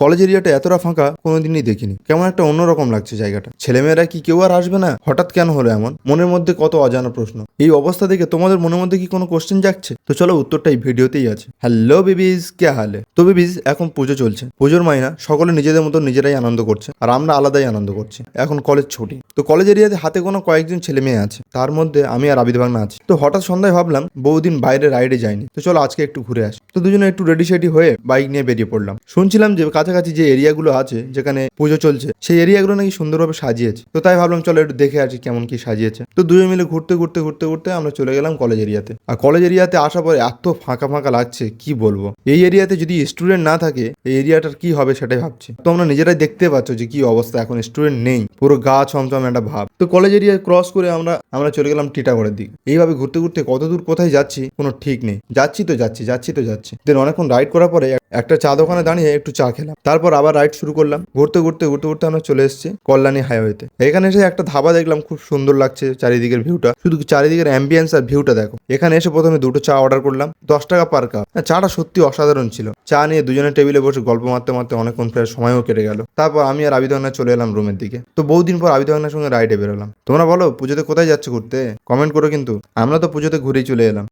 College এরিয়াটা এতটা ফাঁকা কোনোদিনই দেখিনি। কেমন একটা অন্যরকম লাগছে জায়গাটা। ছেলেমেয়েরা কি কেউ আর আসবে না? হঠাৎ কেন হলো এমন? মনের মধ্যে কত অজানা প্রশ্ন। এই অবস্থা দেখে তোমাদের মনের মধ্যে কি কোনো কোশ্চেন জাগছে? তো চলো উত্তরটা এই ভিডিওতেই আছে। হ্যালো বেবিজ, কে হালে? তো বেবিজ, এখন পুজো চলছে। পুজোর মাইনা সকলে নিজেদের মতো নিজেরাই আনন্দ করছে, আর আমরা আলাদাই আনন্দ করছি। এখন কলেজ ছুটি, তো কলেজ এরিয়াতে হাতে কোনো কয়েকজন ছেলে মেয়ে আছে, তার মধ্যে আমি আর আবিদ ভাগনা আছি। তো হঠাৎ সন্ধ্যায় ভাবলাম বহুদিন বাইরে রাইডে যাইনি, তো চলো আজকে একটু ঘুরে আসি। তো দুজনে একটু রেডি সেডি হয়ে বাইক নিয়ে বেরিয়ে পড়লাম। শুনছিলাম যে কাছাকাছি যে এরিয়াগুলো আছে যেখানে পুজো চলছে, সেই এরিয়াগুলো নাকি সুন্দরভাবে সাজিয়েছে। তো তাই ভাবলাম চলো একটু দেখে আসি কেমন কি সাজিয়েছে। তো দুজন মিলে ঘুরতে ঘুরতে ঘুরতে ঘুরতে আমরা চলে গেলাম কলেজ এরিয়াতে। আর কলেজ এরিয়াতে আসার পরে এত ফাঁকা ফাঁকা লাগছে কি বলবো। এই এরিয়াতে যদি স্টুডেন্ট না থাকে এই এরিয়াটার কি হবে সেটাই ভাবছি। তোমরা নিজেরাই দেখতে পাচ্ছ যে কি অবস্থা, এখন স্টুডেন্ট নেই, পুরো গা ছমছম একটা ভাব। তো কলেজ এরিয়া ক্রস করে আমরা চলে গেলাম টিটাগড়ের দিকে। এইভাবে ঘুরতে ঘুরতে কত দূর কোথায় যাচ্ছি কোনো ঠিক নেই। যাচ্ছি তো যাচ্ছি, যাচ্ছি তো যাচ্ছি। দেন অনেকক্ষণ রাইড করার পরে একটা চা দোকানে দাঁড়িয়ে একটু চা খেলাম, তারপর আবার রাইড শুরু করলাম। ঘুরতে ঘুরতে ঘুরতে ঘুরতে আমরা চলে এসেছি কল্যাণী হাইওয়েতে। এখানে এসে একটা ধাবা দেখলাম, খুব সুন্দর লাগছে চারিদিকের ভিউটা। শুধু চারিদিকের অ্যাম্বিয়েন্স আর ভিউটা দেখো। এখানে এসে প্রথমে দুটো চা অর্ডার করলাম, 10 টাকা পার কাপ। চাটা সত্যি অসাধারণ ছিল। চা নিয়ে দুজনের টেবিলে বসে গল্প মারতে মারতে অনেকক্ষণ প্রায় সময়ও কেটে গেল। তারপর আমি আর আবিদ ভাগনা চলে এলাম রুমের দিকে। তো বহুদিন পর আবিদ ভাগনার সঙ্গে রাইডে বেরোলাম। তোমরা বলো পুজোতে কোথায় যাচ্ছ ঘুরতে? কমেন্ট করো কিন্তু। আমরা তো পুজোতে ঘুরেই চলে এলাম।